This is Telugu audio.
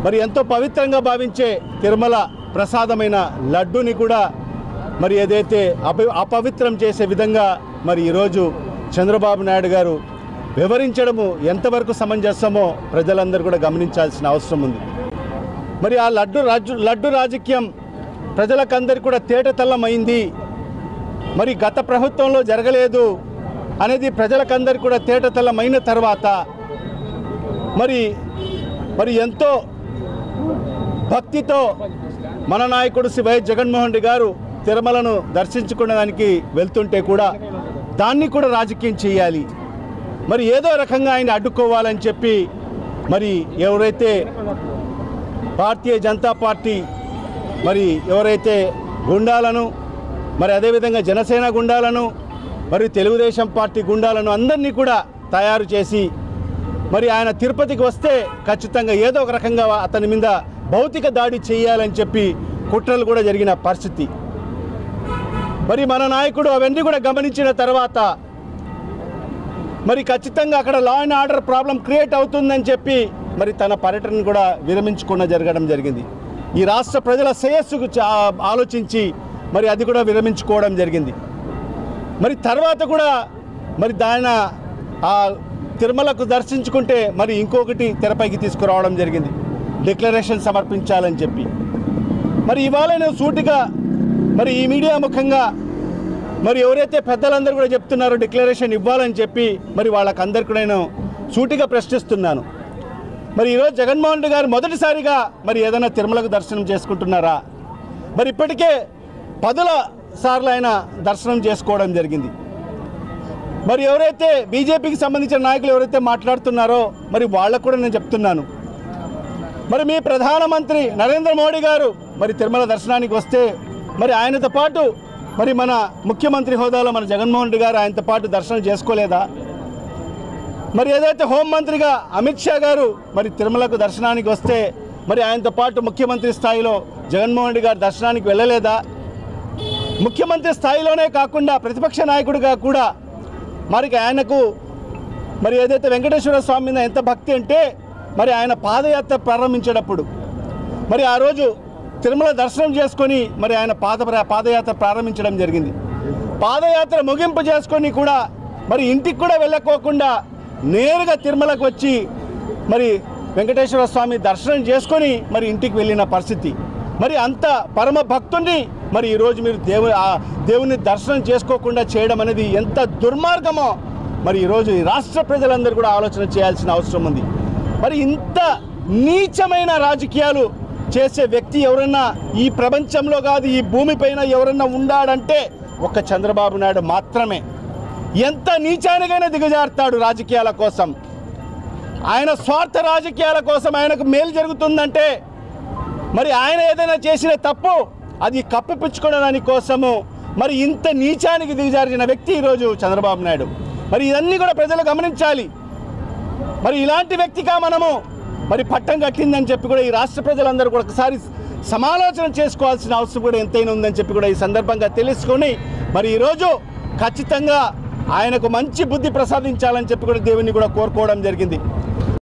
మరి ఎంతో పవిత్రంగా భావించే తిరుమల ప్రసాదమైన లడ్డూని కూడా మరి ఏదైతే అపవిత్రం చేసే విధంగా మరి ఈరోజు చంద్రబాబు నాయుడు గారు వివరించడము ఎంతవరకు సమంజసమో ప్రజలందరూ కూడా గమనించాల్సిన అవసరం ఉంది. మరి ఆ లడ్డు రాజకీయం ప్రజలకందరికీ కూడా తేటతెల్లమైంది. మరి గత ప్రభుత్వంలో జరగలేదు అనేది ప్రజలకందరికీ కూడా తేటతెల్లమైన తర్వాత మరి ఎంతో భక్తితో మన నాయకుడు శ్రీ వైఎస్ జగన్మోహన్ రెడ్డి గారు తిరుమలను దర్శించుకునేదానికి వెళ్తుంటే కూడా దాన్ని కూడా రాజకీయం చేయాలి, మరి ఏదో రకంగా ఆయన అడ్డుకోవాలని చెప్పి మరి ఎవరైతే భారతీయ జనతా పార్టీ మరి ఎవరైతే గుండాలను మరి అదేవిధంగా జనసేన గుండాలను మరి తెలుగుదేశం పార్టీ గుండాలను అందరినీ కూడా తయారు చేసి మరి ఆయన తిరుపతికి వస్తే ఖచ్చితంగా ఏదో ఒక రకంగా అతని మీద భౌతిక దాడి చేయాలని చెప్పి కుట్రలు కూడా జరిగిన పరిస్థితి. మరి మన నాయకుడు అవన్నీ కూడా గమనించిన తర్వాత మరి ఖచ్చితంగా అక్కడ law and order problem create అవుతుందని చెప్పి మరి తన పర్యటన కూడా విరమించుకున్న జరగడం జరిగింది. ఈ రాష్ట్ర ప్రజల శ్రేయస్సుకు ఆలోచించి మరి అది కూడా విరమించుకోవడం జరిగింది. మరి తర్వాత కూడా మరి దాని ఆ తిరుమలకు దర్శించుకుంటే మరి ఇంకొకటి తెరపైకి తీసుకురావడం జరిగింది, డిక్లరేషన్ సమర్పించాలని చెప్పి. మరి ఇవాళ నేను సూటిగా మరి ఈ మీడియా ముఖంగా మరి ఎవరైతే పెద్దలందరూ కూడా చెప్తున్నారో డిక్లరేషన్ ఇవ్వాలని చెప్పి మరి వాళ్ళకందరికీ కూడా నేను సూటిగా ప్రశ్నిస్తున్నాను. మరి ఈరోజు జగన్మోహన్ రెడ్డి గారు మొదటిసారిగా మరి ఏదైనా తిరుమలకు దర్శనం చేసుకుంటున్నారా? మరి ఇప్పటికే 10 సార్లు ఆయన దర్శనం చేసుకోవడం జరిగింది. మరి ఎవరైతే బీజేపీకి సంబంధించిన నాయకులు ఎవరైతే మాట్లాడుతున్నారో మరి వాళ్ళకు కూడా నేను చెప్తున్నాను, మరి మీ ప్రధానమంత్రి నరేంద్ర మోడీ గారు మరి తిరుమల దర్శనానికి వస్తే మరి ఆయనతో పాటు మరి మన ముఖ్యమంత్రి హోదాలో మన జగన్మోహన్ రెడ్డి గారు ఆయనతో పాటు దర్శనం చేసుకోలేదా? మరి ఏదైతే హోంమంత్రిగా అమిత్ షా గారు మరి తిరుమలకు దర్శనానికి వస్తే మరి ఆయనతో పాటు ముఖ్యమంత్రి స్థాయిలో జగన్మోహన్ రెడ్డి గారు దర్శనానికి వెళ్ళలేదా? ముఖ్యమంత్రి స్థాయిలోనే కాకుండా ప్రతిపక్ష నాయకుడిగా కూడా మరి ఆయనకు మరి ఏదైతే వెంకటేశ్వర స్వామి మీద ఎంత భక్తి అంటే మరి ఆయన పాదయాత్ర ప్రారంభించేటప్పుడు మరి ఆ రోజు తిరుమల దర్శనం చేసుకొని మరి ఆయన పాదయాత్ర ప్రారంభించడం జరిగింది. పాదయాత్ర ముగింపు చేసుకొని కూడా మరి ఇంటికి కూడా వెళ్ళకోకుండా నేరుగా తిరుమలకు వచ్చి మరి వెంకటేశ్వర స్వామి దర్శనం చేసుకొని మరి ఇంటికి వెళ్ళిన పరిస్థితి. మరి అంత పరమ భక్తుని మరి ఈరోజు మీరు దేవుని దర్శనం చేసుకోకుండా చేయడం అనేది ఎంత దుర్మార్గమో మరి ఈరోజు ఈ రాష్ట్ర ప్రజలందరూ కూడా ఆలోచన చేయాల్సిన అవసరం ఉంది. మరి ఇంత నీచమైన రాజకీయాలు చేసే వ్యక్తి ఎవరన్నా ఈ ప్రపంచంలో కాదు ఈ భూమిపైన ఎవరన్నా ఉండాడంటే ఒక్క చంద్రబాబు నాయుడు మాత్రమే. ఎంత నీచానికైనా దిగజారుతాడు రాజకీయాల కోసం. ఆయన స్వార్థ రాజకీయాల కోసం ఆయనకు మేలు జరుగుతుందంటే మరి ఆయన ఏదైనా చేసిన తప్పు అది కప్పిపుచ్చుకోవడానికి కోసము మరి ఇంత నీచానికి దిగజారిన వ్యక్తి ఈరోజు చంద్రబాబు నాయుడు. మరి ఇవన్నీ కూడా ప్రజలు గమనించాలి. మరి ఇలాంటి వ్యక్తిగా మనము మరి పట్టం కట్టిందని చెప్పి కూడా ఈ రాష్ట్ర ప్రజలందరూ కూడా ఒకసారి సమాలోచన చేసుకోవాల్సిన అవసరం కూడా ఎంతైనా ఉందని చెప్పి కూడా ఈ సందర్భంగా తెలుసుకొని మరి ఈరోజు ఖచ్చితంగా ఆయనకు మంచి బుద్ధి ప్రసాదించాలని చెప్పి కూడా దేవుని కూడా కోరుకోవడం జరిగింది.